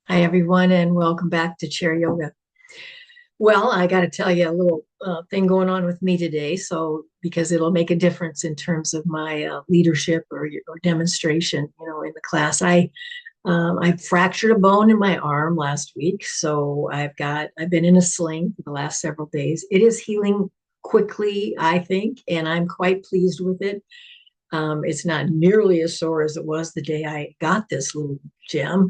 Hi, everyone, and welcome back to Chair Yoga. Well, I got to tell you a little thing going on with me today. So, because it'll make a difference in terms of my leadership or demonstration, in the class. I fractured a bone in my arm last week, so I've been in a sling for the last several days. It is healing quickly, I think, and I'm quite pleased with it. It's not nearly as sore as it was the day I got this little gem.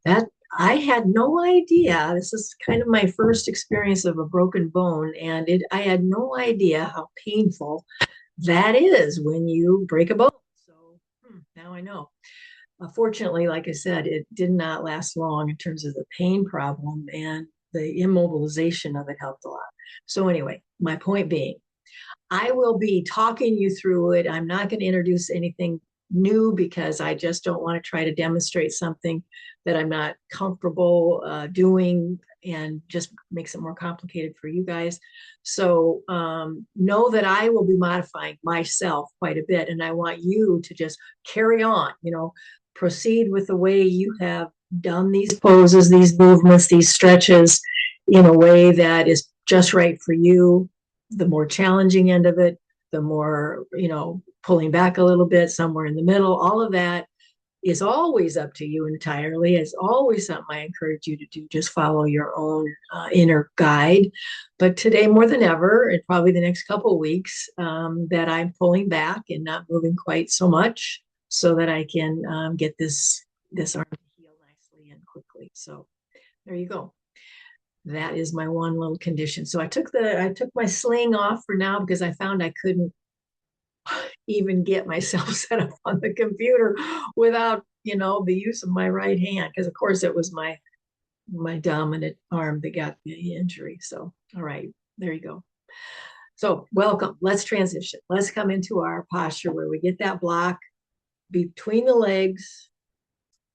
That I had no idea. This is kind of my first experience of a broken bone, and I had no idea how painful that is when you break a bone. So now I know. Fortunately, like I said, it did not last long in terms of the pain problem, and the immobilization of it helped a lot. So anyway, my point being, I will be talking you through it. I'm not going to introduce anything new because I just don't want to try to demonstrate something that I'm not comfortable doing and just makes it more complicated for you guys. So know that I will be modifying myself quite a bit, and I want you to just carry on, proceed with the way you have done these poses, these movements, these stretches in a way that is just right for you. The more challenging end of it, the more, pulling back a little bit, somewhere in the middle, all of that is always up to you entirely. It's always something I encourage you to do. Just follow your own inner guide. But today, more than ever, and probably the next couple of weeks, that I'm pulling back and not moving quite so much, so that I can get this arm to heal nicely and quickly. So there you go. That is my one little condition. So I took my sling off for now because I found I couldn't even get myself set up on the computer without, the use of my right hand. Because of course it was my dominant arm that got the injury. So all right, there you go. So welcome. Let's transition. Let's come into our posture where we get that block between the legs,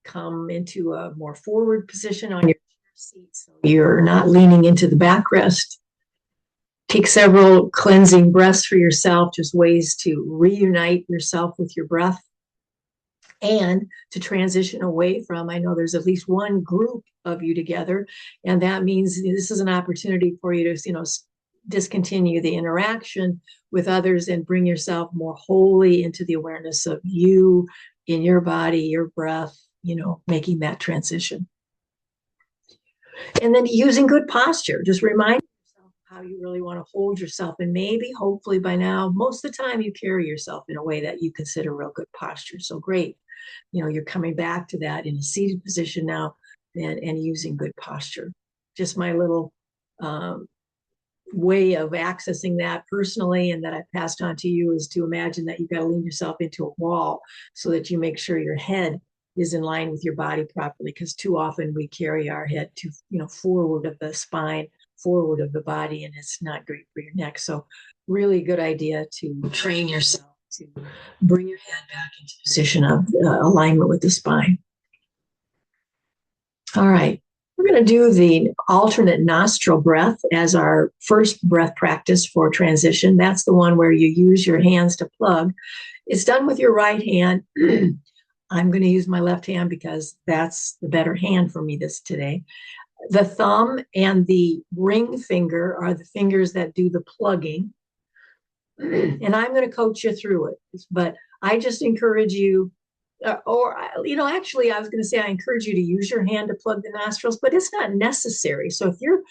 come into a more forward position on your seat so you're not leaning into the backrest. Take several cleansing breaths for yourself, just ways to reunite yourself with your breath and to transition away from. I know there's at least one group of you together, and that means this is an opportunity for you to, discontinue the interaction with others and bring yourself more wholly into the awareness of you in your body, your breath, making that transition. And then using good posture, just remind yourself how you really want to hold yourself. And maybe, hopefully, by now, most of the time you carry yourself in a way that you consider real good posture. So great. You're coming back to that in a seated position now and using good posture. Just my little way of accessing that personally and that I passed on to you is to imagine that you've got to lean yourself into a wall so that you make sure your head is in line with your body properly, because too often we carry our head to forward of the spine, forward of the body, and it's not great for your neck. So really good idea to train yourself to bring your head back into position of alignment with the spine. All right, we're going to do the alternate nostril breath as our first breath practice for transition. That's the one where you use your hands to plug. It's done with your right hand. I'm going to use my left hand because that's the better hand for me today. The thumb and the ring finger are the fingers that do the plugging. And I'm going to coach you through it. But I just encourage you, actually, I was going to say I encourage you to use your hand to plug the nostrils, but it's not necessary. So if you're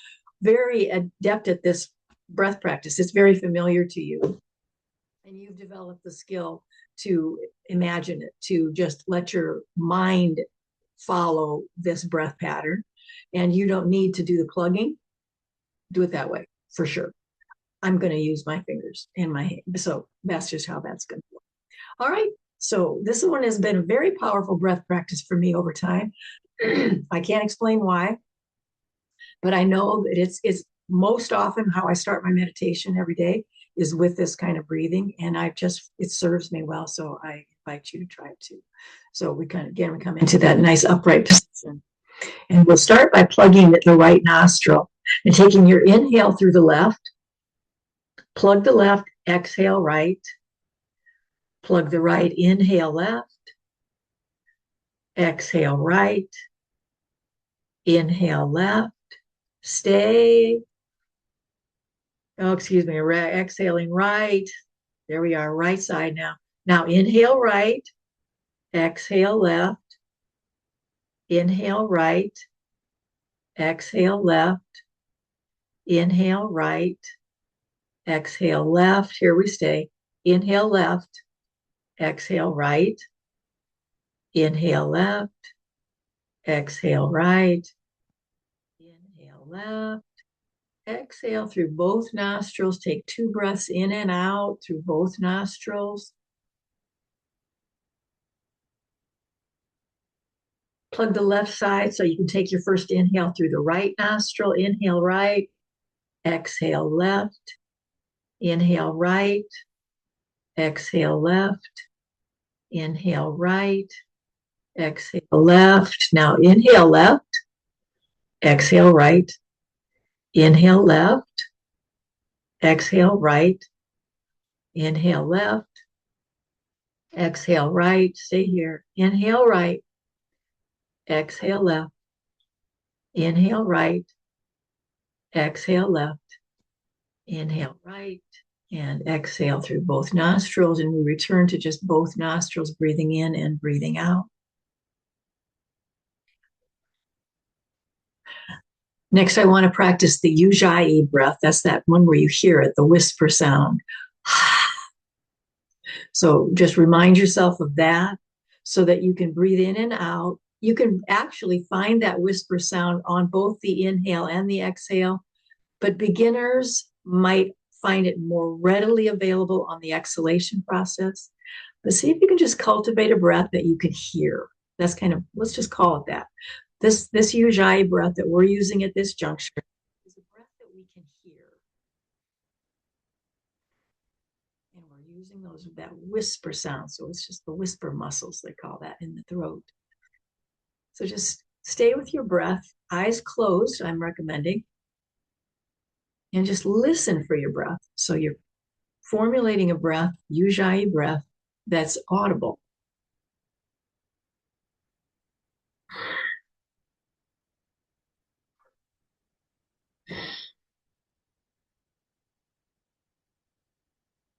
very adept at this breath practice, it's very familiar to you, and you've developed the skill to imagine it, to just let your mind follow this breath pattern, and you don't need to do the plugging, do it that way for sure. I'm going to use my fingers and my hand. So that's just how that's going to work. All right. So this one has been a very powerful breath practice for me over time. I can't explain why, but I know that it's most often how I start my meditation every day is with this kind of breathing, and it serves me well. So I invite you to try it too. So we come into that nice upright position, and we'll start by plugging the right nostril and taking your inhale through the left, plug the left, exhale right, plug the right, inhale left, exhale right, Inhale left. Stay. Oh, excuse me. Exhaling right. There we are. Right side now. Now inhale right. Exhale left. Inhale right. Exhale left. Inhale right. Exhale left. Here we stay. Inhale left. Exhale right. Inhale left. Exhale right. Inhale left. Exhale through both nostrils. Take 2 breaths in and out through both nostrils. Plug the left side so you can take your first inhale through the right nostril. Inhale right. Exhale left. Inhale right. Exhale left. Inhale right. Exhale left. Now inhale left. Exhale right. Inhale left. Exhale right. Inhale left. Exhale right. Stay here. Inhale right. Exhale left. Inhale right. Exhale left. Inhale right. And exhale through both nostrils. And we return to just both nostrils, breathing in and breathing out. Next, I want to practice the Ujjayi breath. That's that one where you hear it, the whisper sound. So just remind yourself of that so that you can breathe in and out. You can actually find that whisper sound on both the inhale and the exhale, but beginners might find it more readily available on the exhalation process. But see if you can just cultivate a breath that you can hear. That's kind of, let's just call it that. This Ujjayi breath that we're using at this juncture is a breath that we can hear. And we're using that whisper sound. So it's just the whisper muscles, they call that, in the throat. So just stay with your breath, eyes closed, I'm recommending, and just listen for your breath. So you're formulating a breath, Ujjayi breath, that's audible.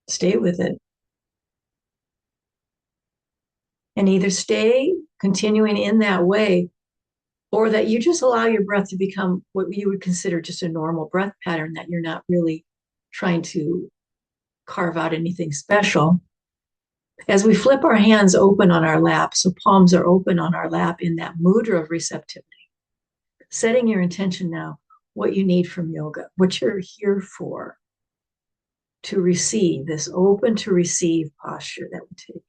Stay with it. And either stay continuing in that way, or that you just allow your breath to become what you would consider just a normal breath pattern, that you're not really trying to carve out anything special. As we flip our hands open on our lap, so palms are open on our lap in that mudra of receptivity, setting your intention now, what you need from yoga, what you're here for, to receive, this open to receive posture that we take.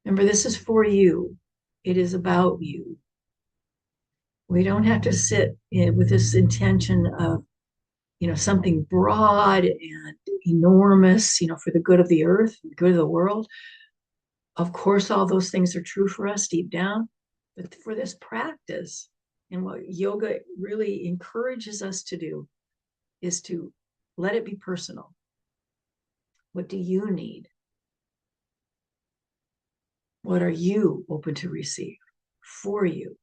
Remember, this is for you. It is about you. We don't have to sit with this intention of, something broad and enormous, for the good of the earth, the good of the world. Of course, all those things are true for us deep down, but for this practice, and what yoga really encourages us to do, is to let it be personal. What do you need? What are you open to receive for you?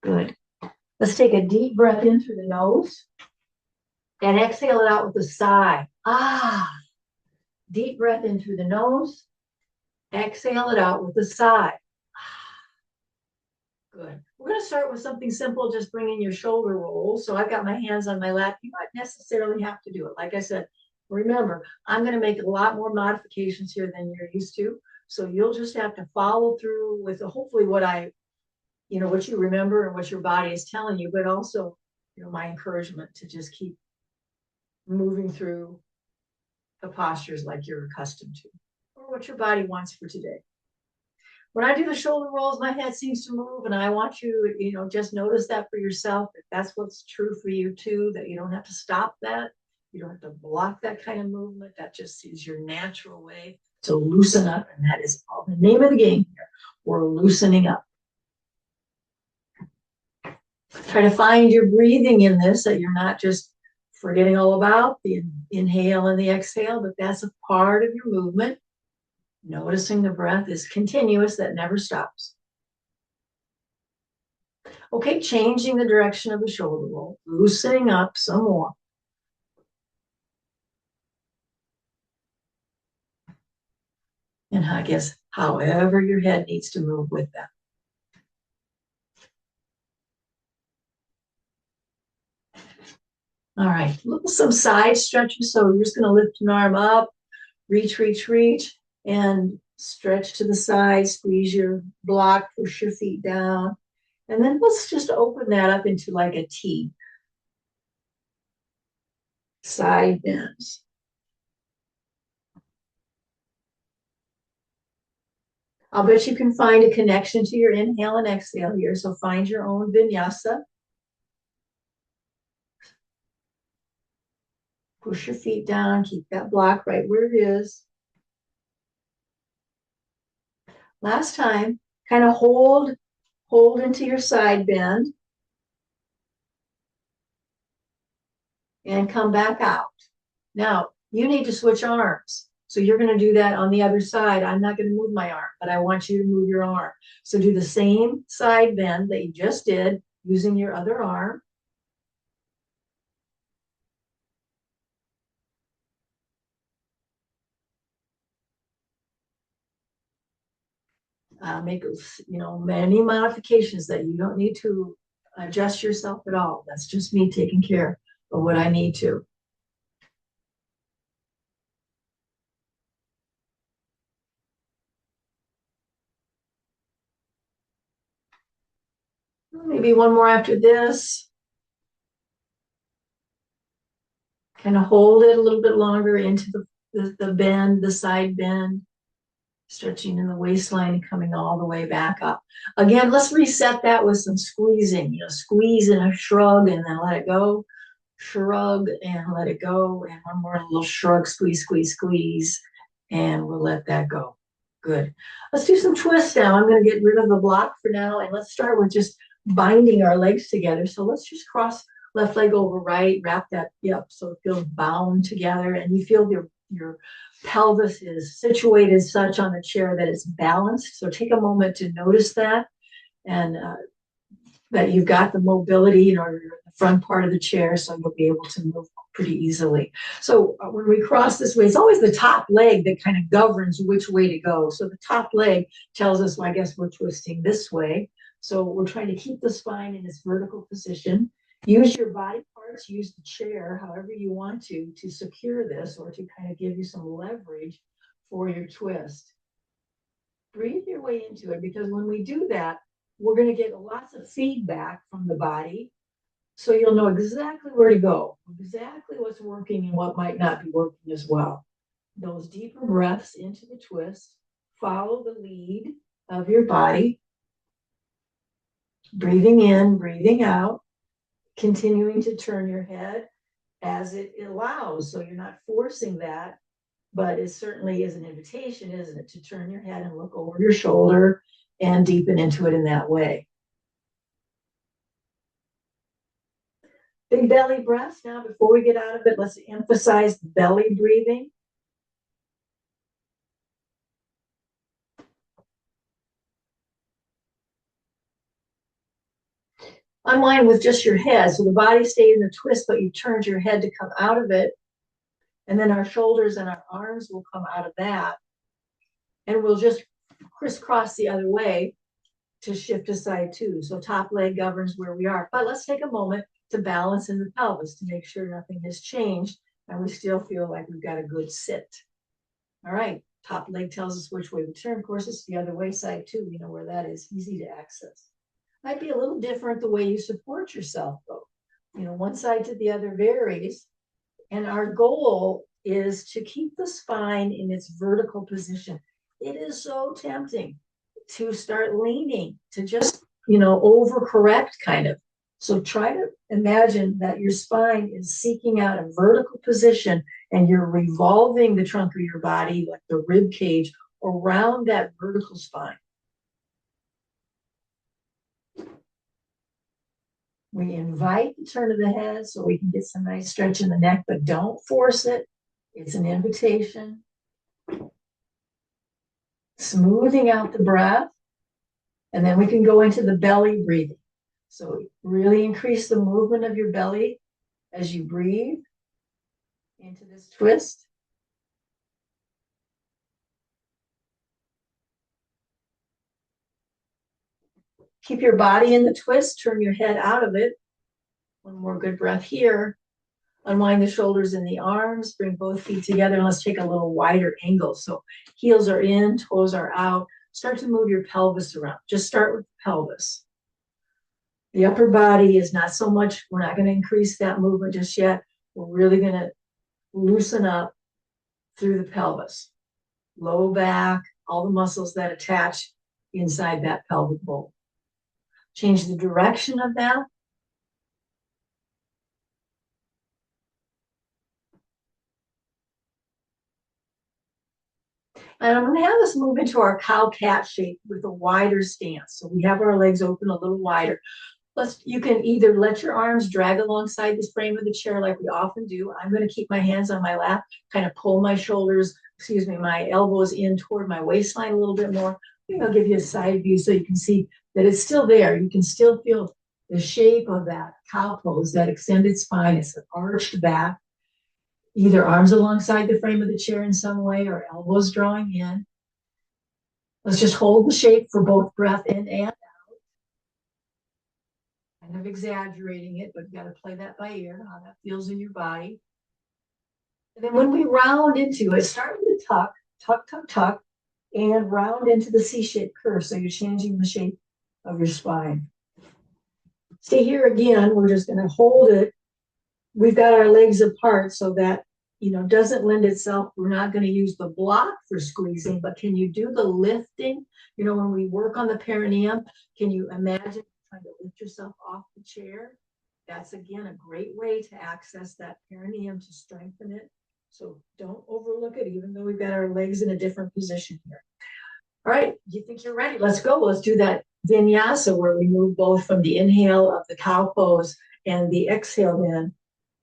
Good. Let's take a deep breath in through the nose and exhale it out with a sigh. Deep breath in through the nose. Exhale it out with a sigh. Good. We're going to start with something simple, just bringing your shoulder rolls. So I've got my hands on my lap. You might necessarily have to do it. Like I said, remember, I'm going to make a lot more modifications here than you're used to. So you'll just have to follow through with hopefully what what you remember and what your body is telling you, but also, my encouragement to just keep moving through the postures like you're accustomed to, or what your body wants for today. When I do the shoulder rolls, my head seems to move, and I want you, just notice that for yourself. If that's what's true for you too, that you don't have to stop that. You don't have to block that kind of movement. That just is your natural way to loosen up. And that is all the name of the game here. We're loosening up. Try to find your breathing in this, that you're not just forgetting all about the inhale and the exhale, but that's a part of your movement. Noticing the breath is continuous, that never stops. Okay, changing the direction of the shoulder roll, loosening up some more. And I guess however your head needs to move with that. All right, some side stretches. So you're just going to lift an arm up, reach, reach, reach, and stretch to the side, squeeze your block, push your feet down. And then let's just open that up into like a T. Side bends. I'll bet you can find a connection to your inhale and exhale here. So find your own vinyasa. Push your feet down, keep that block right where it is. Last time, kind of hold into your side bend and come back out. Now, you need to switch arms. So you're going to do that on the other side. I'm not going to move my arm, but I want you to move your arm. So do the same side bend that you just did using your other arm. Make many modifications that you don't need to adjust yourself at all. That's just me taking care of what I need to. Maybe one more after this. Kind of hold it a little bit longer into the bend, the side bend, stretching in the waistline and coming all the way back up. Again, let's reset that with some squeezing. Squeeze and a shrug and then let it go. Shrug and let it go. And one more little shrug, squeeze, squeeze, squeeze. And we'll let that go. Good. Let's do some twists now. I'm going to get rid of the block for now. And let's start with just binding our legs together. So let's just cross left leg over right, wrap that, yep, so it feels bound together. And you feel your pelvis is situated such on the chair that it's balanced. So take a moment to notice that. And that you've got the mobility, you're in the front part of the chair, so you'll be able to move pretty easily. So when we cross this way, it's always the top leg that kind of governs which way to go. So the top leg tells us, well, I guess we're twisting this way. So we're trying to keep the spine in its vertical position. Use your body parts, use the chair, however you want to secure this or to kind of give you some leverage for your twist. Breathe your way into it, because when we do that, we're going to get lots of feedback from the body. So you'll know exactly where to go, exactly what's working and what might not be working as well. Those deeper breaths into the twist, follow the lead of your body, breathing in, breathing out, continuing to turn your head as it allows. So you're not forcing that, but it certainly is an invitation, isn't it, to turn your head and look over your shoulder and deepen into it in that way. Big belly breaths. Now, before we get out of it, let's emphasize belly breathing. Unwind with just your head. So the body stayed in the twist, but you turned your head to come out of it. And then our shoulders and our arms will come out of that. And we'll just crisscross the other way to shift aside too. So top leg governs where we are. But let's take a moment to balance in the pelvis to make sure nothing has changed and we still feel like we've got a good sit. All right, top leg tells us which way we turn. Of course, it's the other way side too. You know where that is, easy to access. Might be a little different the way you support yourself though. One side to the other varies. And our goal is to keep the spine in its vertical position. It is so tempting to start leaning, to just, overcorrect kind of. So try to imagine that your spine is seeking out a vertical position and you're revolving the trunk of your body, like the rib cage, around that vertical spine. We invite the turn of the head so we can get some nice stretch in the neck, but don't force it. It's an invitation. Smoothing out the breath. And then we can go into the belly breathing. So really increase the movement of your belly as you breathe into this twist. Keep your body in the twist, turn your head out of it. One more good breath here. Unwind the shoulders and the arms, bring both feet together, and let's take a little wider angle. So heels are in, toes are out. Start to move your pelvis around. Just start with the pelvis. The upper body is not so much, we're not going to increase that movement just yet. We're really going to loosen up through the pelvis. Low back, all the muscles that attach inside that pelvic bowl. Change the direction of that. And I'm going to have us move into our cow-cat shape with a wider stance. So we have our legs open a little wider. You can either let your arms drag alongside the frame of the chair like we often do. I'm going to keep my hands on my lap, kind of pull my shoulders, my elbows in toward my waistline a little bit more. Maybe I'll give you a side view so you can see that it's still there. You can still feel the shape of that cow pose, that extended spine. It's an arched back. Either arms alongside the frame of the chair in some way or elbows drawing in. Let's just hold the shape for both breath in and out. Kind of exaggerating it, but you got to play that by ear, how that feels in your body. And then when we round into it, start with a tuck, tuck, tuck, tuck, and round into the C-shaped curve. So you're changing the shape of your spine. Stay here again. We're just going to hold it. We've got our legs apart so that, doesn't lend itself. We're not going to use the block for squeezing, but can you do the lifting? When we work on the perineum, can you imagine trying to lift yourself off the chair? That's, again, a great way to access that perineum, to strengthen it. So don't overlook it, even though we've got our legs in a different position here. All right, you think you're ready? Let's go. Let's do that vinyasa where we move both from the inhale of the cow pose and the exhale then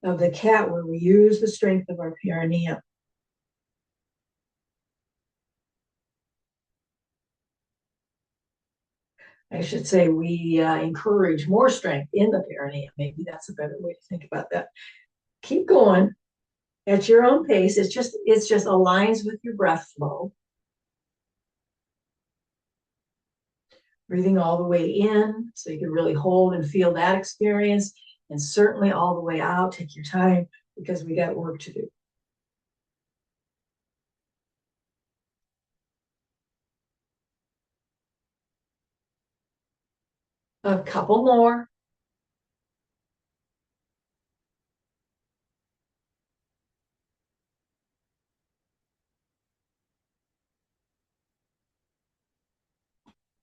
of the cat, where we use the strength of our perineum. I should say we encourage more strength in the perineum. Maybe that's a better way to think about that. Keep going at your own pace. It's just aligns with your breath flow. Breathing all the way in so you can really hold and feel that experience, and certainly all the way out. Take your time because we got work to do. A couple more.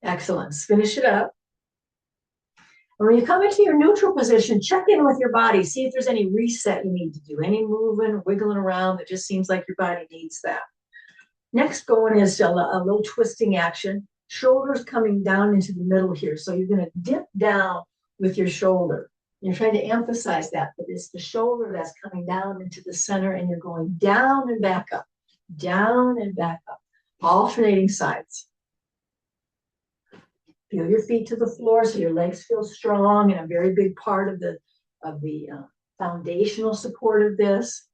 Excellent. Finish it up. And when you come into your neutral position, check in with your body. See if there's any reset you need to do, any moving, wiggling around that just seems like your body needs that. Next going is a little twisting action. Shoulders coming down into the middle here. So you're going to dip down with your shoulder. You're trying to emphasize that, but it's the shoulder that's coming down into the center, and you're going down and back up, alternating sides. Feel your feet to the floor so your legs feel strong, and a very big part of the foundational support of this.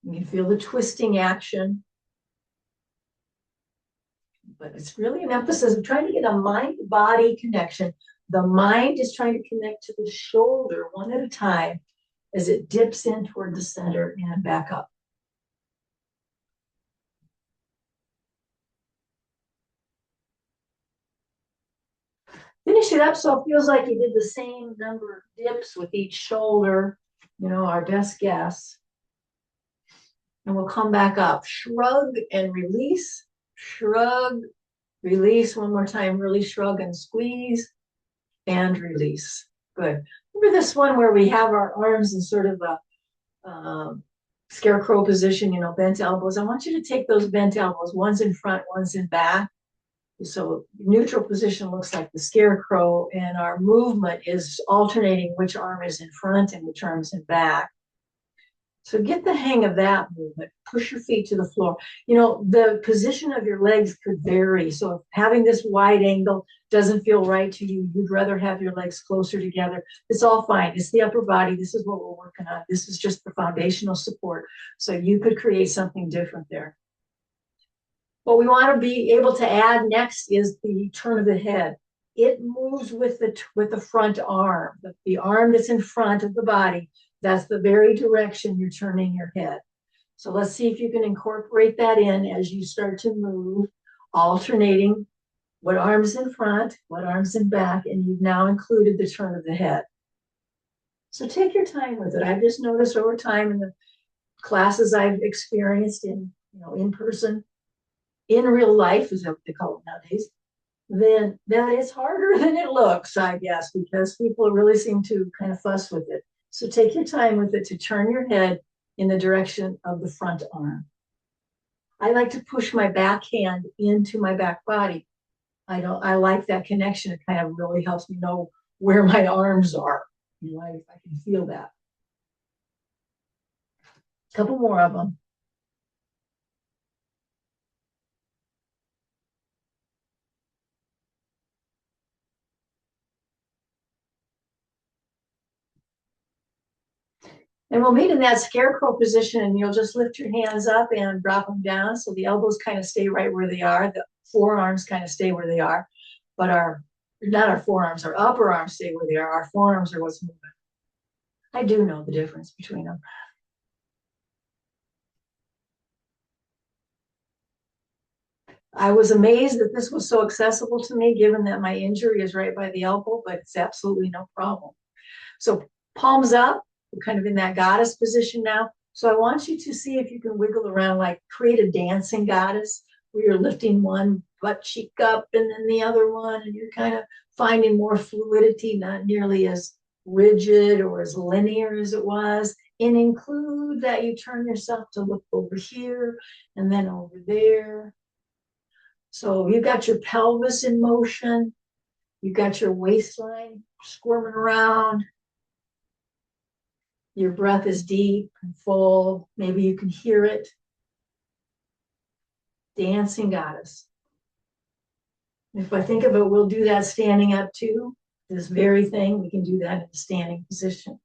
You can feel the twisting action. But it's really an emphasis of trying to get a mind-body connection. The mind is trying to connect to the shoulder one at a time as it dips in toward the center and back up. Finish it up so it feels like you did the same number of dips with each shoulder, our best guess. And we'll come back up. Shrug and release. Shrug, release. One more time. Really shrug and squeeze and release. Good. Remember this one where we have our arms in sort of a scarecrow position, bent elbows. I want you to take those bent elbows. One's in front, one's in back. So neutral position looks like the scarecrow, and our movement is alternating which arm is in front and which arm is in back. So get the hang of that movement. Push your feet to the floor. You know, the position of your legs could vary. So if having this wide angle doesn't feel right to you, you'd rather have your legs closer together. It's all fine. It's the upper body. This is what we're working on. This is just the foundational support. So you could create something different there. What we want to be able to add next is the turn of the head. It moves with the front arm, the arm that's in front of the body. That's the very direction you're turning your head. So let's see if you can incorporate that in as you start to move, alternating what arm's in front, what arm's in back, and you've now included the turn of the head. So take your time with it. I've just noticed over time in the classes I've experienced in person, in real life, is what they call it nowadays, then that is harder than it looks, I guess, because people really seem to kind of fuss with it. So take your time with it to turn your head in the direction of the front arm. I like to push my back hand into my back body. I like that connection. It kind of really helps me know where my arms are. I can feel that. A couple more of them. And we'll meet in that scarecrow position, and you'll just lift your hands up and drop them down. So the elbows kind of stay right where they are. The forearms kind of stay where they are. But not our forearms, our upper arms stay where they are. Our forearms are what's moving. I do know the difference between them. I was amazed that this was so accessible to me, given that my injury is right by the elbow, but it's absolutely no problem. So palms up, we're kind of in that goddess position now. So I want you to see if you can wiggle around, like create a dancing goddess where you're lifting one butt cheek up and then the other one, and you're kind of finding more fluidity, not nearly as rigid or as linear as it was. And include that you turn yourself to look over here and then over there. So you've got your pelvis in motion, you've got your waistline squirming around. Your breath is deep and full. Maybe you can hear it. Dancing goddess. If I think of it, we'll do that standing up too. This very thing, we can do that in a standing position.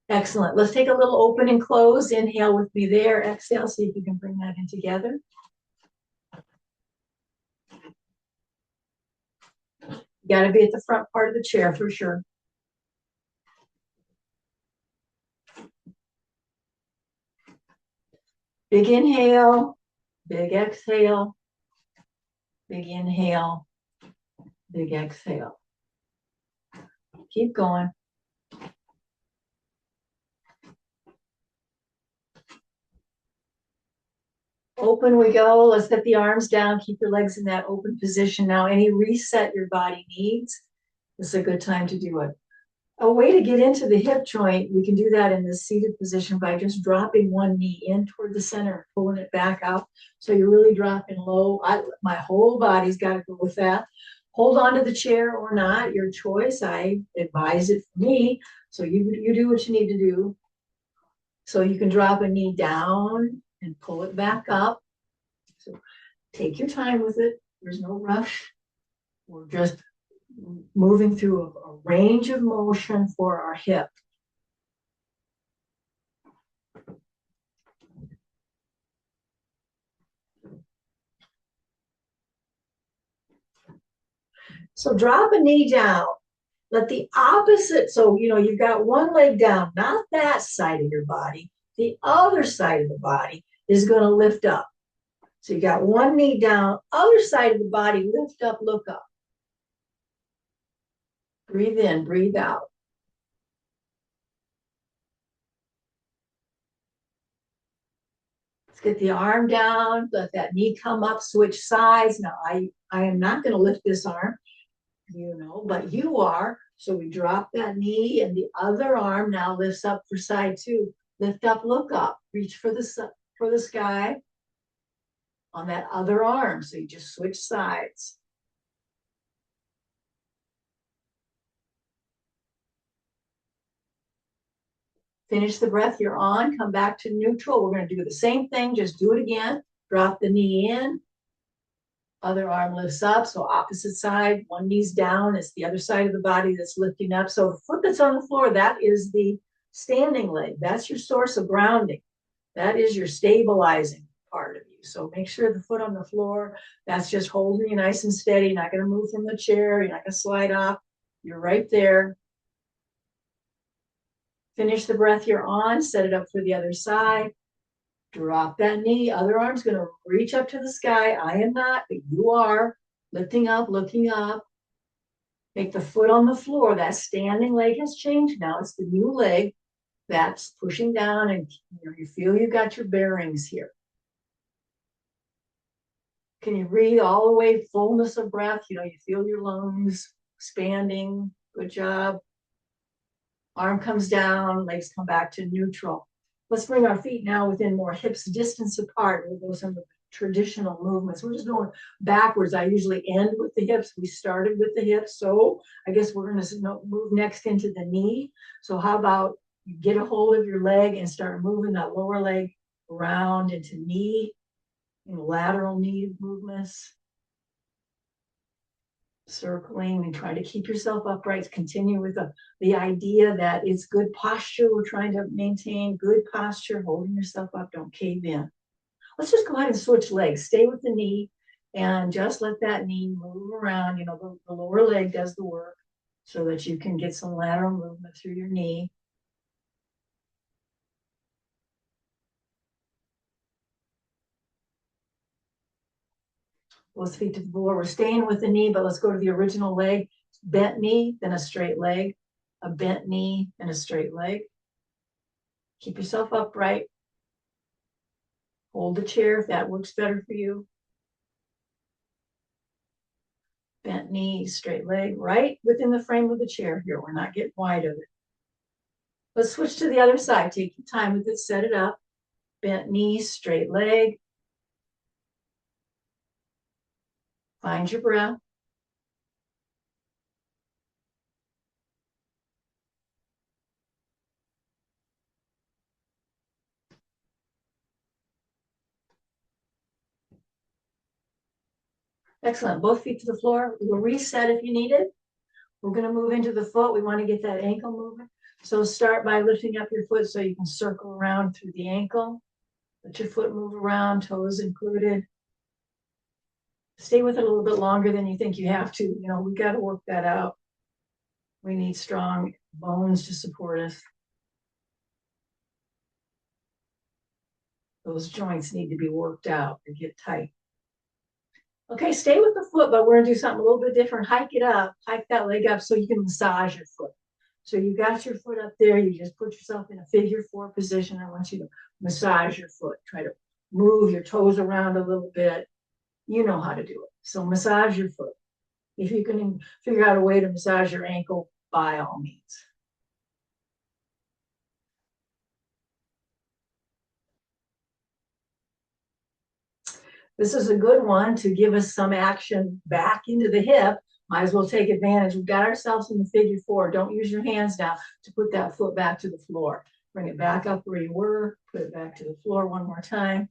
Excellent. Let's take a little open and close. Inhale with me there. Exhale, see if you can bring that in together. You got to be at the front part of the chair for sure. Big inhale, big exhale, big inhale, big exhale. Keep going. Open we go. Let's set the arms down. Keep your legs in that open position. Now, any reset your body needs, this is a good time to do it. A way to get into the hip joint, we can do that in the seated position by just dropping one knee in toward the center, pulling it back out. So you're really dropping low. My whole body's got to go with that. Hold on to the chair or not, your choice. I advise it for me. So you do what you need to do. So you can drop a knee down and pull it back up. So take your time with it. There's no rush. We're just moving through a range of motion for our hip. So drop a knee down. Let the opposite, so you've got one leg down, not that side of your body. The other side of the body is going to lift up. So you got one knee down, other side of the body, lift up, look up. Breathe in, breathe out. Let's get the arm down, let that knee come up, switch sides. Now I am not going to lift this arm, but you are. So we drop that knee and the other arm now lifts up for side two. Lift up, look up, reach for the sky. on that other arm. So you just switch sides. Finish the breath you're on, come back to neutral. We're going to do the same thing, just do it again. Drop the knee in, other arm lifts up. So opposite side, one knee's down. It's the other side of the body that's lifting up. So the foot that's on the floor, that is the standing leg. That's your source of grounding. That is your stabilizing part of you. So make sure the foot on the floor, that's just holding you nice and steady. You're not going to move from the chair. You're not going to slide off. You're right there. Finish the breath you're on, set it up for the other side. Drop that knee. Other arm's going to reach up to the sky. I am not, but you are. Lifting up, looking up. Make the foot on the floor. That standing leg has changed now. It's the new leg that's pushing down, and you feel you got your bearings here. Can you breathe all the way, fullness of breath? You feel your lungs expanding. Good job. Arm comes down, legs come back to neutral. Let's bring our feet now within more hips distance apart. We'll go some of the traditional movements. We're just going backwards. I usually end with the hips. We started with the hips. So I guess we're going to move next into the knee. So how about you get a hold of your leg and start moving that lower leg around into knee, lateral knee movements. Circling and trying to keep yourself upright. Continue with the idea that it's good posture. We're trying to maintain good posture, holding yourself up. Don't cave in. Let's just go ahead and switch legs. Stay with the knee and just let that knee move around. The lower leg does the work so that you can get some lateral movement through your knee. Both feet to the floor. We're staying with the knee, but let's go to the original leg. Bent knee, then a straight leg. A bent knee and a straight leg. Keep yourself upright. Hold the chair if that works better for you. Bent knee, straight leg, right within the frame of the chair here. We're not getting wide of it. Let's switch to the other side. Take your time with it, set it up. Bent knee, straight leg. Find your breath. Excellent. Both feet to the floor. We'll reset if you need it. We're going to move into the foot. We want to get that ankle moving. So start by lifting up your foot so you can circle around through the ankle. Let your foot move around, toes included. Stay with it a little bit longer than you think you have to. We got to work that out. We need strong bones to support us. Those joints need to be worked out or get tight. Okay, stay with the foot, but we're gonna do something a little bit different. Hike it up, hike that leg up so you can massage your foot. So you got your foot up there, you just put yourself in a figure 4 position. I want you to massage your foot. Try to move your toes around a little bit. You know how to do it. So massage your foot. If you can figure out a way to massage your ankle, by all means. This is a good one to give us some action back into the hip. Might as well take advantage. We've got ourselves in the figure 4. Don't use your hands now to put that foot back to the floor. Bring it back up where you were. Put it back to the floor one more time.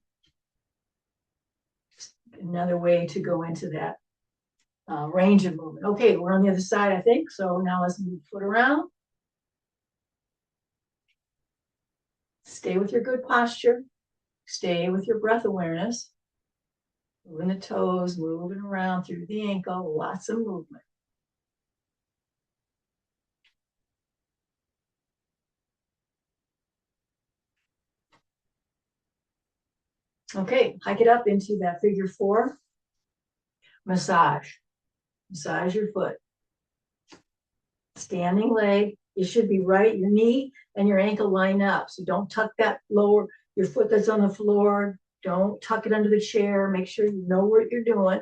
Another way to go into that range of movement. Okay, we're on the other side, I think. So now let's move the foot around. Stay with your good posture. Stay with your breath awareness. Moving the toes, moving around through the ankle, lots of movement. Okay, hike it up into that figure 4. Massage. Massage your foot. Standing leg. It should be right. Your knee and your ankle line up. So don't tuck that lower, your foot that's on the floor. Don't tuck it under the chair. Make sure you know what you're doing,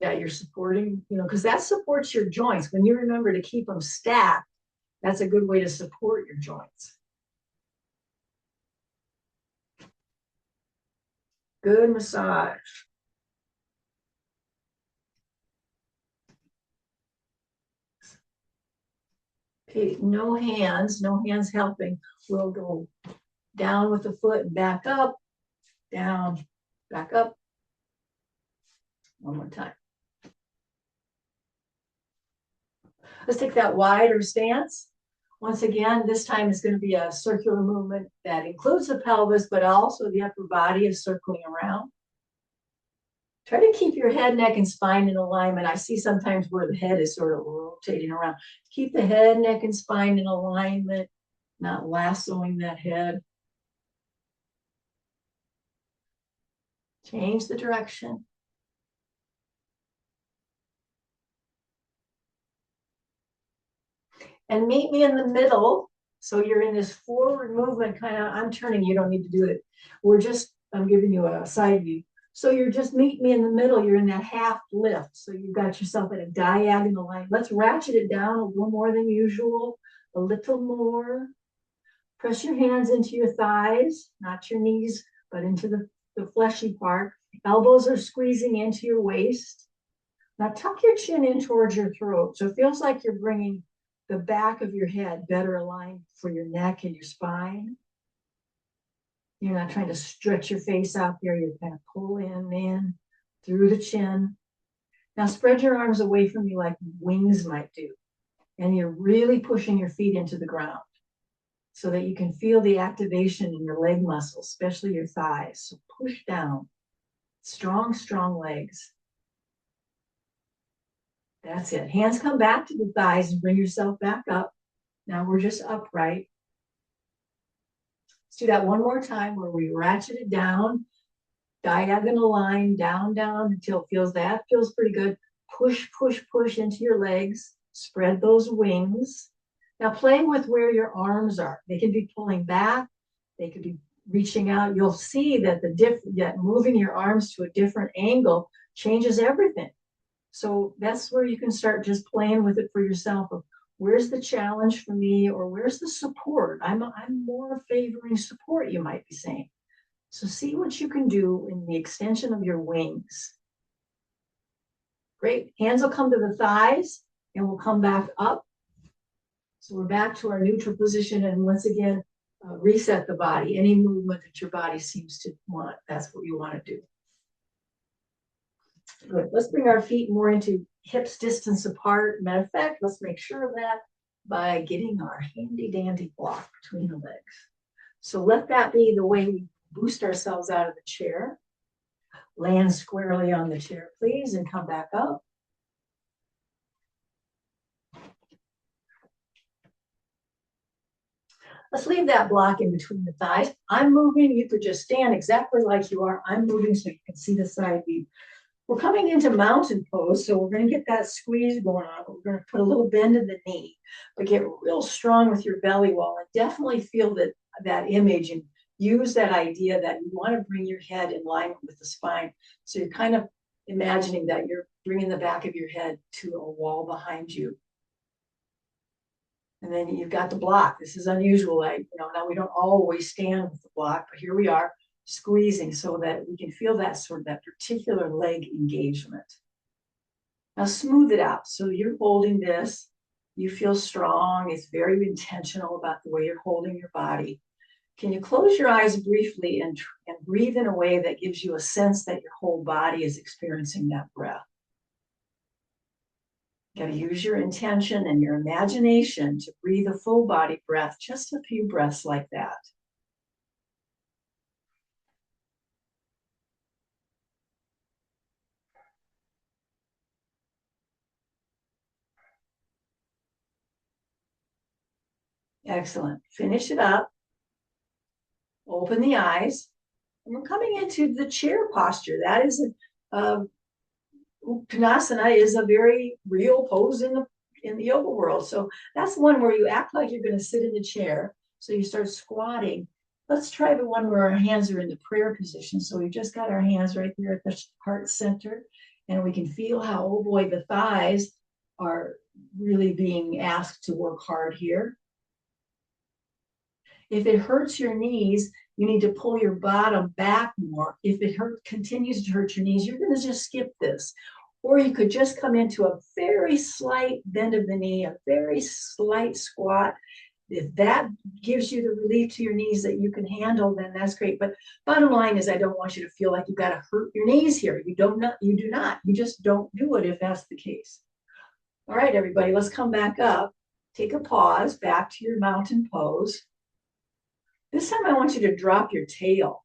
that you're supporting, because that supports your joints. When you remember to keep them stacked, that's a good way to support your joints. Good massage. Okay, no hands helping. We'll go down with the foot and back up, down, back up. One more time. Let's take that wider stance. Once again, this time is going to be a circular movement that includes the pelvis, but also the upper body is circling around. Try to keep your head, neck, and spine in alignment. I see sometimes where the head is sort of rotating around. Keep the head, neck, and spine in alignment, not lassoing that head. Change the direction. And meet me in the middle. So you're in this forward movement, kind of, I'm turning, you don't need to do it. I'm giving you a side view. So you're just meet me in the middle. You're in that half lift. So you've got yourself in a diagonal line. Let's ratchet it down a little more than usual, a little more. Press your hands into your thighs, not your knees, but into the fleshy part. Elbows are squeezing into your waist. Now tuck your chin in towards your throat. So it feels like you're bringing the back of your head better aligned for your neck and your spine. You're not trying to stretch your face out there. You're kind of pull in through the chin. Now spread your arms away from you like wings might do. And you're really pushing your feet into the ground so that you can feel the activation in your leg muscles, especially your thighs. So push down. Strong, strong legs. That's it. Hands come back to the thighs and bring yourself back up. Now we're just upright. Let's do that one more time where we ratchet it down, diagonal line, down, down until it feels pretty good. Push, push, push into your legs. Spread those wings. Now playing with where your arms are. They can be pulling back. They could be reaching out. You'll see that that moving your arms to a different angle changes everything. So that's where you can start just playing with it for yourself. Of where's the challenge for me, or where's the support? I'm more favoring support, you might be saying. So see what you can do in the extension of your wings. Great. Hands will come to the thighs and we'll come back up. So we're back to our neutral position, and once again, reset the body. Any movement that your body seems to want, that's what you want to do. Good. Let's bring our feet more into hips distance apart. Matter of fact, let's make sure of that by getting our handy dandy block between the legs. So let that be the way we boost ourselves out of the chair. Land squarely on the chair, please, and come back up. Let's leave that block in between the thighs. I'm moving. You could just stand exactly like you are. I'm moving so you can see the side view. We're coming into mountain pose, so we're going to get that squeeze going on. We're going to put a little bend in the knee, but get real strong with your belly wall, and definitely feel that image, and use that idea that you want to bring your head in line with the spine. So you're kind of imagining that you're bringing the back of your head to a wall behind you. And then you've got the block. This is unusual. Now we don't always stand with the block, but here we are squeezing so that we can feel that particular leg engagement. Now smooth it out. So you're holding this. You feel strong. It's very intentional about the way you're holding your body. Can you close your eyes briefly and breathe in a way that gives you a sense that your whole body is experiencing that breath? You got to use your intention and your imagination to breathe a full body breath, just a few breaths like that. Excellent. Finish it up. Open the eyes. And we're coming into the chair posture. That is Uttanasana is a very real pose in the yoga world. So that's one where you act like you're going to sit in the chair. So you start squatting. Let's try the one where our hands are in the prayer position. So we've just got our hands right there at the heart center, and we can feel how, oh boy, the thighs are really being asked to work hard here. If it hurts your knees, you need to pull your bottom back more. If it continues to hurt your knees, you're going to just skip this. Or you could just come into a very slight bend of the knee, a very slight squat. If that gives you the relief to your knees that you can handle, then that's great. But bottom line is I don't want you to feel like you've got to hurt your knees here. You do not. You just don't do it if that's the case. All right, everybody, let's come back up. Take a pause back to your mountain pose. This time I want you to drop your tail.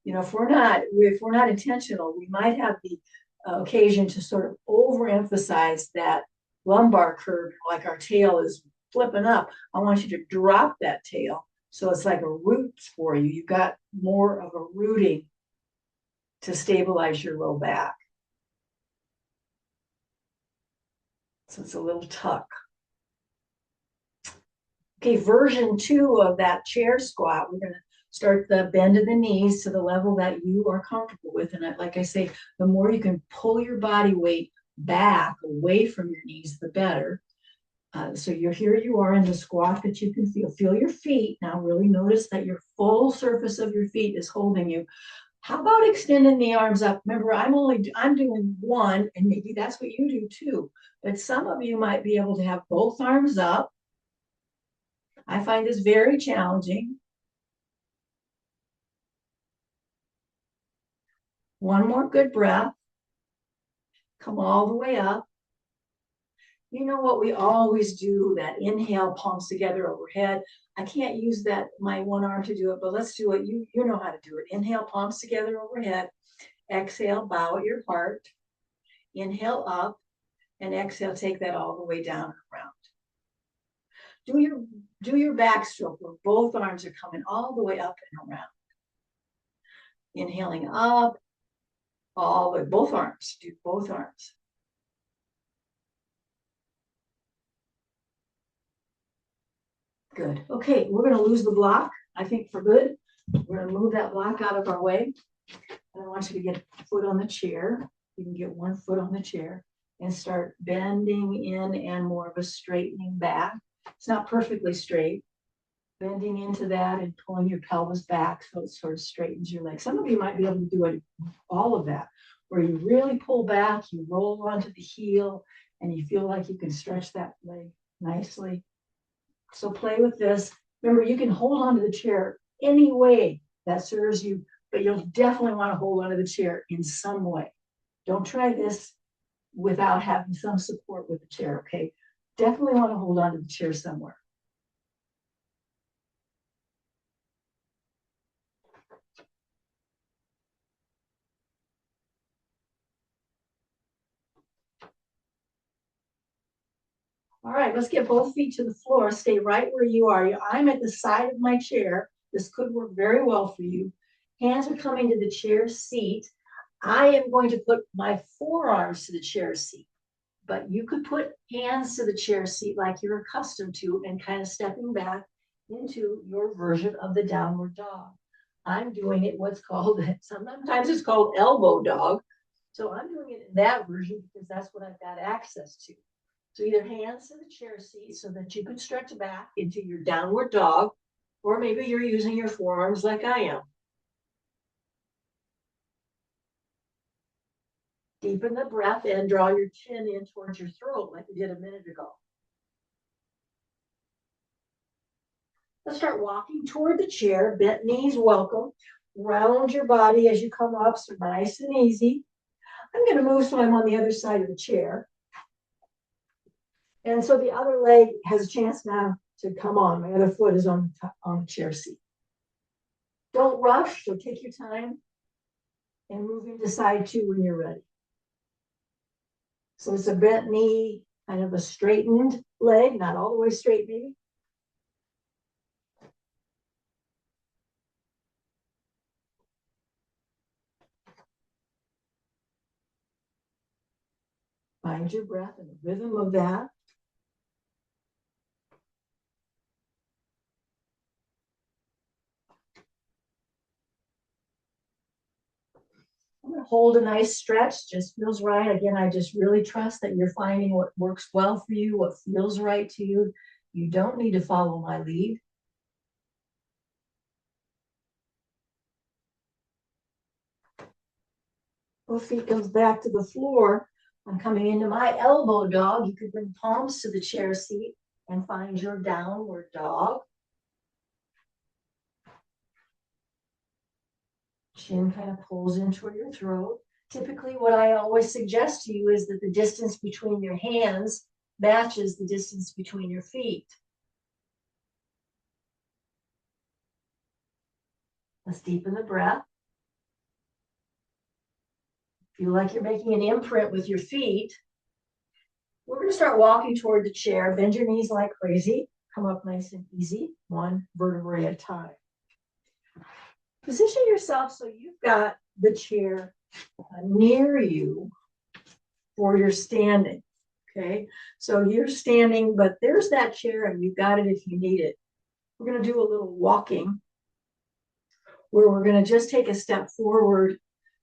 You know, if we're not intentional, we might have the occasion to sort of overemphasize that lumbar curve, like our tail is flipping up. I want you to drop that tail so it's like a roots for you. You've got more of a rooting to stabilize your low back. So it's a little tuck. Okay, version 2 of that chair squat. We're going to start the bend of the knees to the level that you are comfortable with. And like I say, the more you can pull your body weight back away from your knees, the better. So here you are in the squat that you can feel. Feel your feet. Now really notice that your full surface of your feet is holding you. How about extending the arms up? Remember, I'm doing one, and maybe that's what you do too. But some of you might be able to have both arms up. I find this very challenging. One more good breath. Come all the way up. You know what we always do, that inhale, palms together overhead. I can't use my one arm to do it, but let's do it. You know how to do it. Inhale, palms together overhead. Exhale, bow at your heart. Inhale up, and exhale, take that all the way down and around. Do your backstroke where both arms are coming all the way up and around. Inhaling up, all the way, both arms. Do both arms. Good. Okay, we're going to lose the block, I think, for good. We're going to move that block out of our way. And I want you to get a foot on the chair. You can get one foot on the chair and start bending in and more of a straightening back. It's not perfectly straight. Bending into that and pulling your pelvis back so it sort of straightens your legs. Some of you might be able to do it, all of that, where you really pull back, you roll onto the heel, and you feel like you can stretch that leg nicely. So play with this. Remember, you can hold onto the chair any way that serves you, but you'll definitely want to hold onto the chair in some way. Don't try this without having some support with the chair, okay? Definitely want to hold onto the chair somewhere. All right, let's get both feet to the floor. Stay right where you are. I'm at the side of my chair. This could work very well for you. Hands are coming to the chair seat. I am going to put my forearms to the chair seat, but you could put hands to the chair seat like you're accustomed to and kind of stepping back into your version of the downward dog. I'm doing it what's called, sometimes it's called elbow dog. So I'm doing it in that version because that's what I've got access to. So either hands to the chair seat so that you can stretch back into your downward dog, or maybe you're using your forearms like I am. Deepen the breath and draw your chin in towards your throat like we did a minute ago. Let's start walking toward the chair. Bent knees welcome. Round your body as you come up, so nice and easy. I'm going to move so I'm on the other side of the chair. And so the other leg has a chance now to come on. My other foot is on the chair seat. Don't rush, so take your time and move into side 2 when you're ready. So it's a bent knee, kind of a straightened leg, not all the way straight maybe. Find your breath and the rhythm of that. I'm going to hold a nice stretch, just feels right. Again, I just really trust that you're finding what works well for you, what feels right to you. You don't need to follow my lead. Both feet comes back to the floor. I'm coming into my elbow dog. You could bring palms to the chair seat and find your downward dog. Chin kind of pulls in toward your throat. Typically, what I always suggest to you is that the distance between your hands matches the distance between your feet. Let's deepen the breath. Feel like you're making an imprint with your feet. We're going to start walking toward the chair. Bend your knees like crazy. Come up nice and easy, one vertebrae at a time. Position yourself so you've got the chair near you for your standing. Okay, so you're standing, but there's that chair and you've got it if you need it. We're going to do a little walking where we're going to just take a step forward.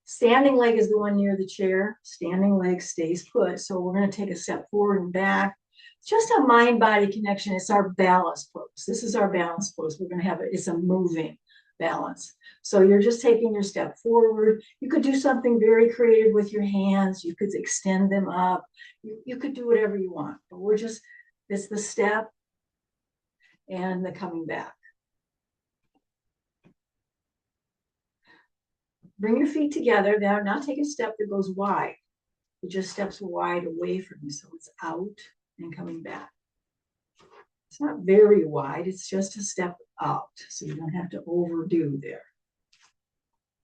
Standing leg is the one near the chair. Standing leg stays put. So we're going to take a step forward and back. It's just a mind-body connection. It's our balance pose. This is our balance pose. We're going to have it. It's a moving balance. So you're just taking your step forward. You could do something very creative with your hands. You could extend them up. You could do whatever you want. But we're just, it's the step and the coming back. Bring your feet together. Now take a step that goes wide. It just steps wide away from you. So it's out and coming back. It's not very wide. It's just a step out. So you don't have to overdo there.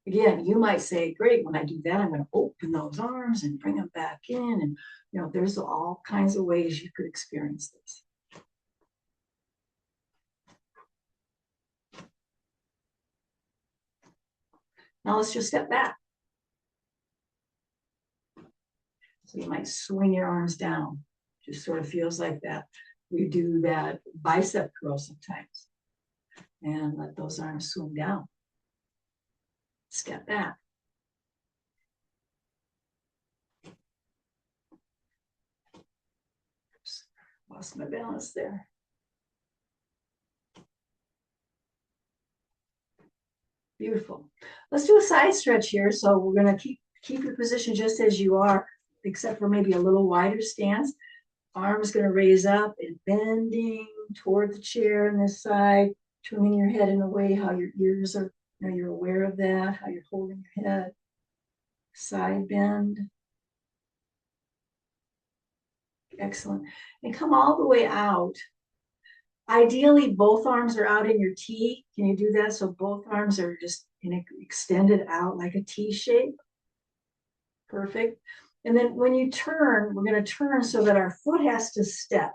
Again, you might say, great, when I do that, I'm going to open those arms and bring them back in. And, you know, there's all kinds of ways you could experience this. Now let's just step back. So you might swing your arms down. Just sort of feels like that. We do that bicep curl sometimes. And let those arms swing down. Step back. Oops, lost my balance there. Beautiful. Let's do a side stretch here. So we're going to keep your position just as you are, except for maybe a little wider stance. Arms going to raise up and bending toward the chair on this side, turning your head in a way how your ears are, you know, you're aware of that, how you're holding your head. Side bend. Excellent. And come all the way out. Ideally, both arms are out in your T. Can you do that? So both arms are just extended out like a T shape. Perfect. And then when you turn, we're going to turn so that our foot has to step.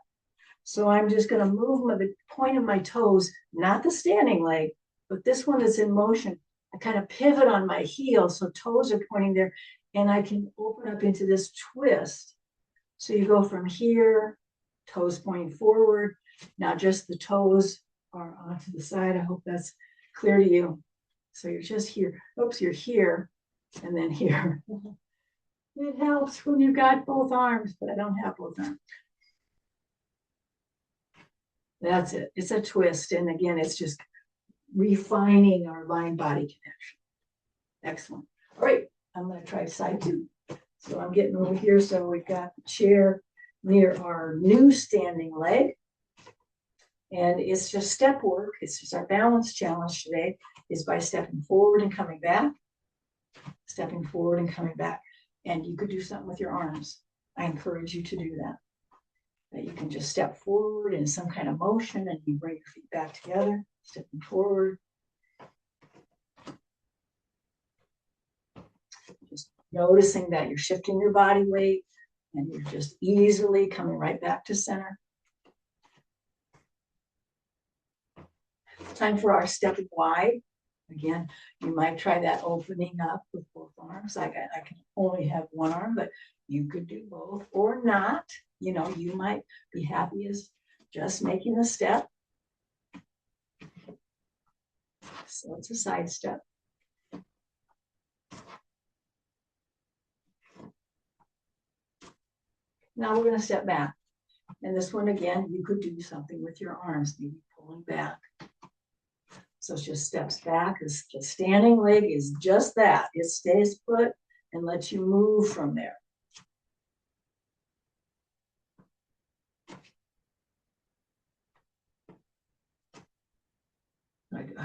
So I'm just going to move the point of my toes, not the standing leg, but this one that's in motion. I kind of pivot on my heel, so toes are pointing there, and I can open up into this twist. So you go from here, toes pointing forward. Now just the toes are onto the side. I hope that's clear to you. So you're just here. Oops, you're here, and then here. It helps when you've got both arms, but I don't have both arms. That's it. It's a twist. And again, it's just refining our mind-body connection. Excellent. All right, I'm going to try side two. So I'm getting over here. So we've got the chair near our new standing leg. And it's just step work. It's just our balance challenge today is by stepping forward and coming back. Stepping forward and coming back. And you could do something with your arms. I encourage you to do that. That you can just step forward in some kind of motion and you bring your feet back together, stepping forward. Just noticing that you're shifting your body weight and you're just easily coming right back to center. Time for our stepping wide. Again, you might try that opening up with both arms. I can only have one arm, but you could do both or not. You know, you might be happy as just making a step. So it's a side step. Now we're going to step back. And this one, again, you could do something with your arms, maybe pulling back. So it's just steps back. The standing leg is just that. It stays put and lets you move from there.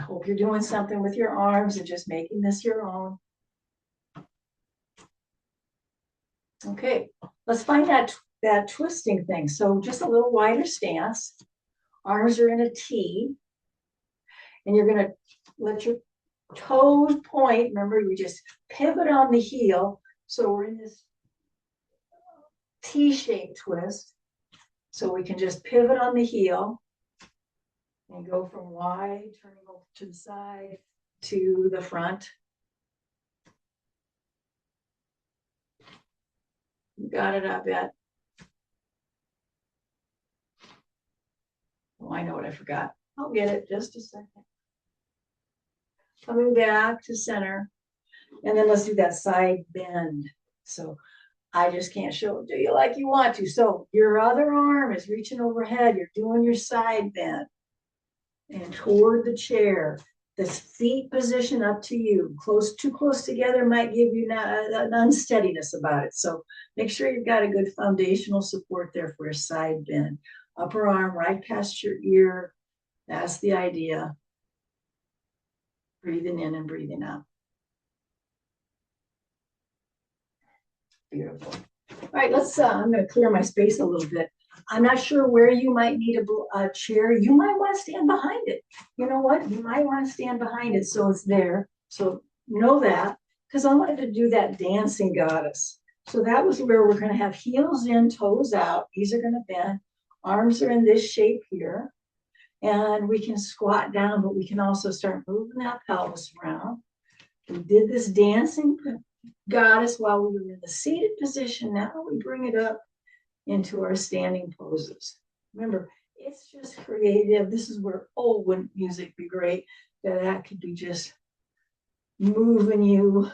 I hope you're doing something with your arms and just making this your own. Okay, let's find that twisting thing. So just a little wider stance. Arms are in a T. And you're going to let your toes point. Remember, we just pivot on the heel. So we're in this T-shaped twist. So we can just pivot on the heel and go from wide, turning over to the side to the front. You got it, I bet. Oh, I know what I forgot. I'll get it just a second. Coming back to center. And then let's do that side bend. So I just can't show it to you like you want to. So your other arm is reaching overhead. You're doing your side bend and toward the chair. This feet position up to you. Too close together might give you an unsteadiness about it. So make sure you've got a good foundational support there for a side bend. Upper arm right past your ear. That's the idea. Breathing in and breathing out. Beautiful. All right, I'm going to clear my space a little bit. I'm not sure where you might need a chair. You might want to stand behind it. You know what? You might want to stand behind it so it's there. So know that, because I wanted to do that dancing goddess. So that was where we're going to have heels in, toes out. These are going to bend. Arms are in this shape here. And we can squat down, but we can also start moving that pelvis around. We did this dancing goddess while we were in the seated position. Now we bring it up into our standing poses. Remember, it's just creative. This is where, oh, wouldn't music be great? That could be just moving you,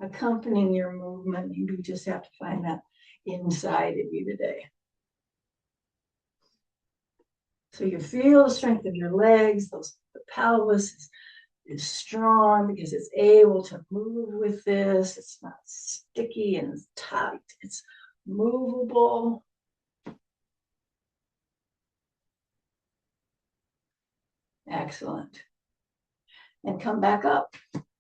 accompanying your movement. You just have to find that inside of you today. So you feel the strength of your legs, the pelvis is strong because it's able to move with this. It's not sticky and tight. It's movable. Excellent. And come back up.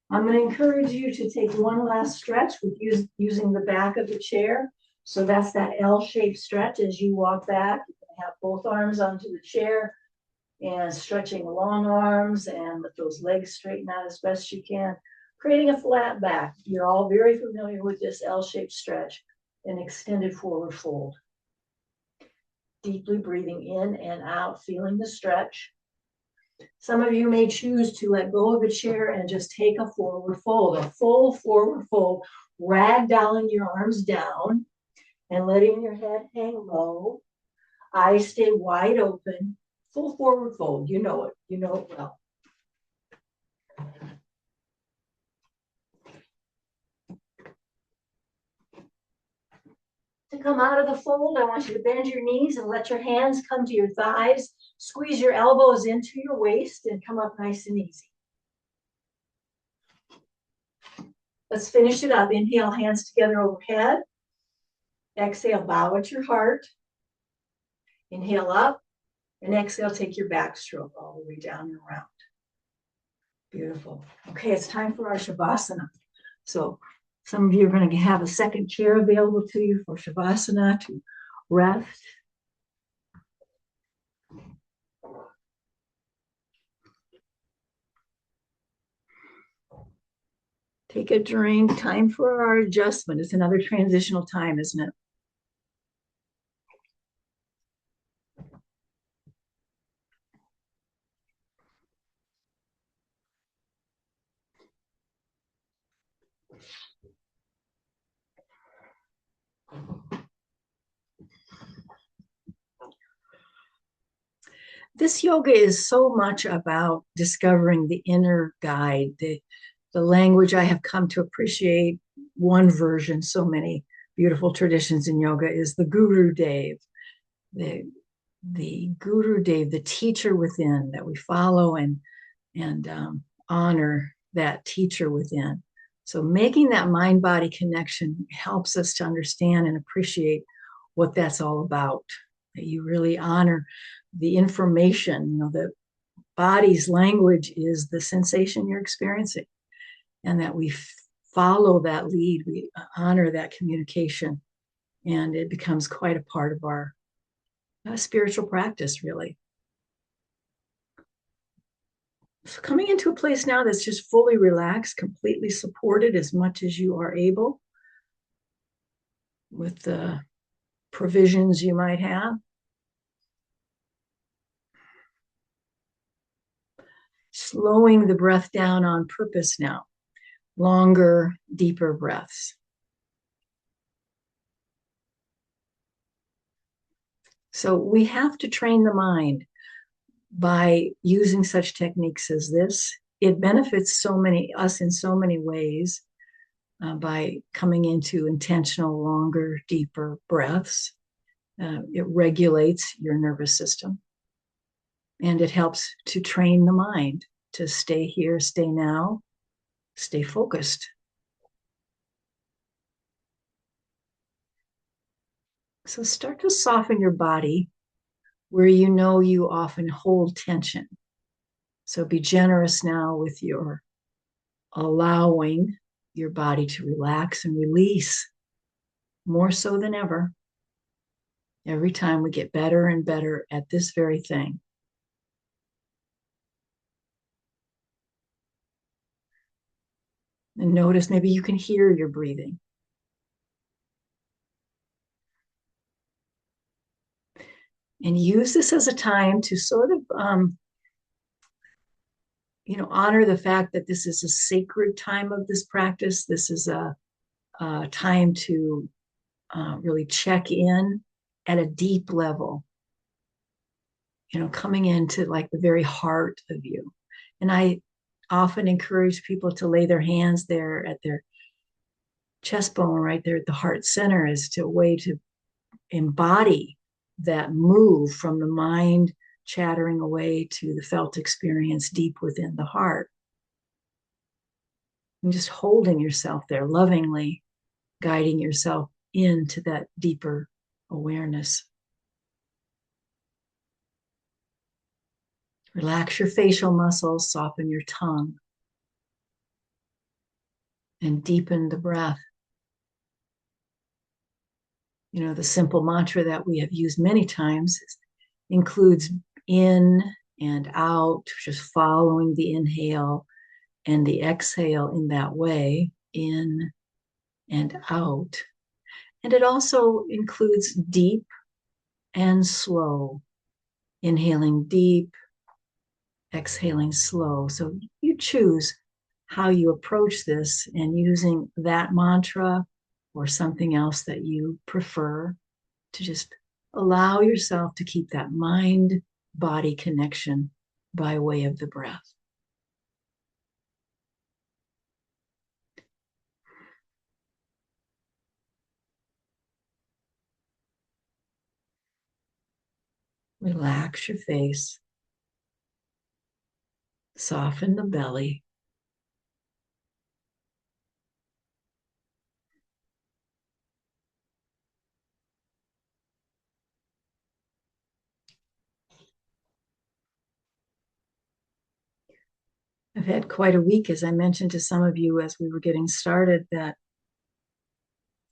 I'm going to encourage you to take one last stretch with using the back of the chair. So that's that L-shaped stretch as you walk back. You can have both arms onto the chair and stretching long arms and let those legs straighten out as best you can, creating a flat back. You're all very familiar with this L-shaped stretch, an extended forward fold. Deeply breathing in and out, feeling the stretch. Some of you may choose to let go of the chair and just take a forward fold, a full forward fold, ragdolling your arms down and letting your head hang low. Eyes stay wide open. Full forward fold, you know it well. To come out of the fold, I want you to bend your knees and let your hands come to your thighs. Squeeze your elbows into your waist and come up nice and easy. Let's finish it up. Inhale, hands together overhead. Exhale, bow at your heart. Inhale up. And exhale, take your backstroke all the way down and around. Beautiful. Okay, it's time for our Shavasana. So some of you are going to have a second chair available to you for Shavasana to rest. Take a drink. Time for our adjustment. It's another transitional time, isn't it? This yoga is so much about discovering the inner guide, the language I have come to appreciate. One version, so many beautiful traditions in yoga, is the Guru Dev, the Guru Dev, the teacher within, that we follow and honor that teacher within. So making that mind-body connection helps us to understand and appreciate what that's all about. That you really honor the information, that body's language is the sensation you're experiencing, and that we follow that lead, we honor that communication, and it becomes quite a part of our spiritual practice, really. So coming into a place now that's just fully relaxed, completely supported as much as you are able with the provisions you might have. Slowing the breath down on purpose now. Longer, deeper breaths. So we have to train the mind by using such techniques as this. It benefits us in so many ways by coming into intentional, longer, deeper breaths. It regulates your nervous system, and it helps to train the mind to stay here, stay now, stay focused. So start to soften your body where you know you often hold tension. So be generous now with your allowing your body to relax and release more so than ever. Every time we get better and better at this very thing. And notice maybe you can hear your breathing. And use this as a time to sort of, honor the fact that this is a sacred time of this practice. This is a time to really check in at a deep level, coming into like the very heart of you. And I often encourage people to lay their hands there at their chest bone, right there at the heart center, as a way to embody that move from the mind chattering away to the felt experience deep within the heart. And just holding yourself there, lovingly guiding yourself into that deeper awareness. Relax your facial muscles, soften your tongue, and deepen the breath. The simple mantra that we have used many times includes in and out, just following the inhale and the exhale in that way, in and out. And it also includes deep and slow, inhaling deep, exhaling slow. So you choose how you approach this, and using that mantra or something else that you prefer, to just allow yourself to keep that mind-body connection by way of the breath. Relax your face. Soften the belly. I've had quite a week, as I mentioned to some of you as we were getting started, that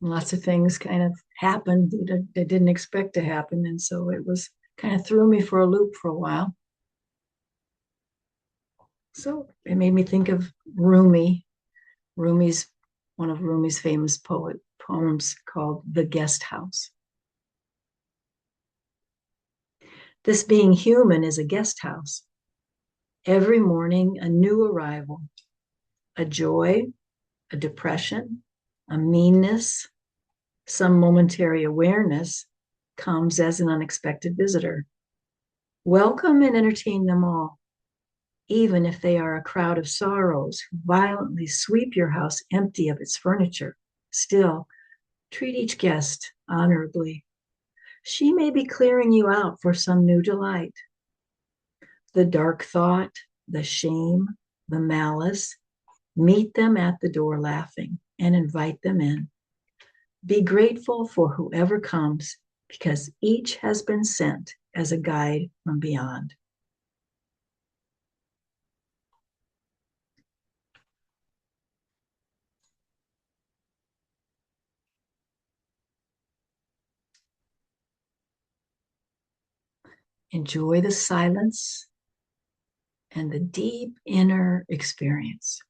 lots of things kind of happened that I didn't expect to happen. And so it was kind of threw me for a loop for a while. So it made me think of Rumi. One of Rumi's famous poems called The Guest House. This being human is a guest house. Every morning, a new arrival, a joy, a depression, a meanness, some momentary awareness comes as an unexpected visitor. Welcome and entertain them all, even if they are a crowd of sorrows who violently sweep your house empty of its furniture. Still, treat each guest honorably. She may be clearing you out for some new delight. The dark thought, the shame, the malice, meet them at the door laughing and invite them in. Be grateful for whoever comes, because each has been sent as a guide from beyond. Enjoy the silence and the deep inner experience.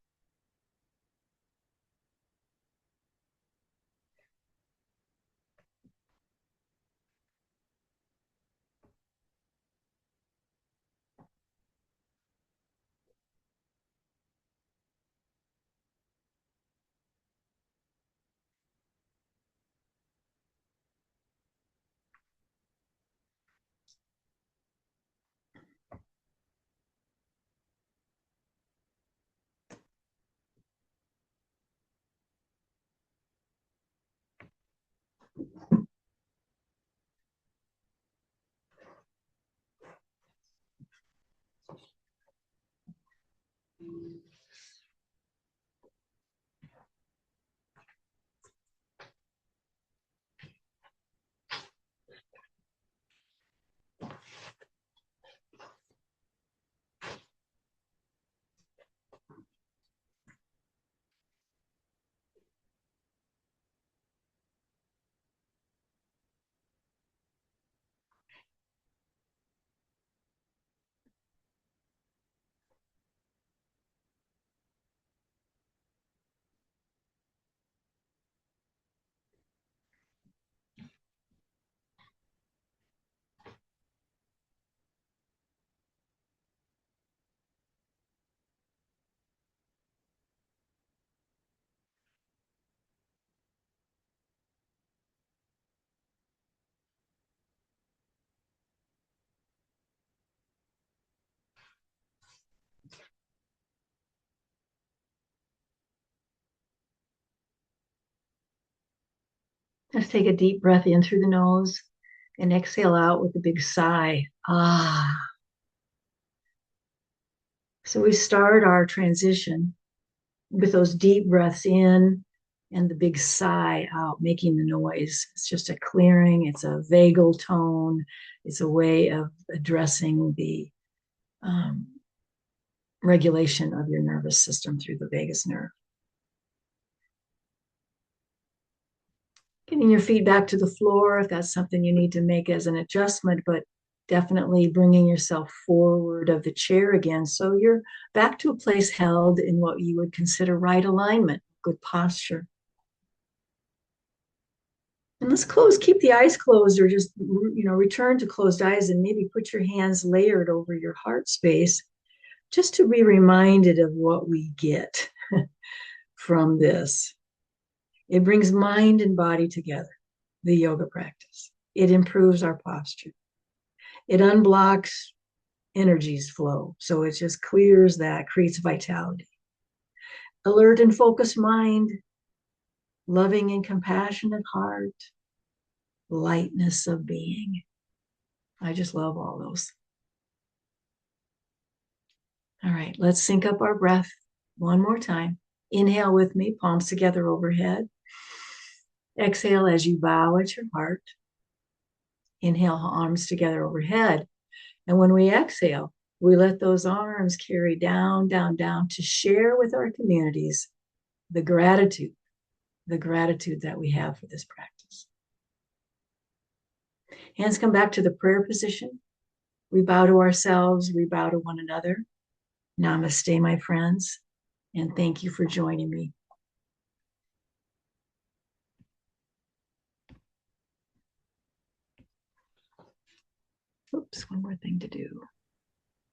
Let's take a deep breath in through the nose and exhale out with a big sigh. Ah. So we start our transition with those deep breaths in and the big sigh out, making the noise. It's just a clearing, it's a vagal tone, it's a way of addressing the um, regulation of your nervous system through the vagus nerve. Getting your feet back to the floor if that's something you need to make as an adjustment, but definitely bringing yourself forward of the chair again. So you're back to a place held in what you would consider right alignment, good posture. And let's keep the eyes closed or just, return to closed eyes and maybe put your hands layered over your heart space just to be reminded of what we get from this. It brings mind and body together, the yoga practice. It improves our posture. It unblocks energies flow. So it just clears that, creates vitality. Alert and focused mind, loving and compassionate heart, lightness of being. I just love all those. All right, let's sync up our breath one more time. Inhale with me, palms together overhead. Exhale as you bow at your heart. Inhale, arms together overhead. And when we exhale, we let those arms carry down, down, down to share with our communities the gratitude that we have for this practice. Hands come back to the prayer position. We bow to ourselves, we bow to one another. Namaste, my friends, and thank you for joining me. Oops, one more thing to do.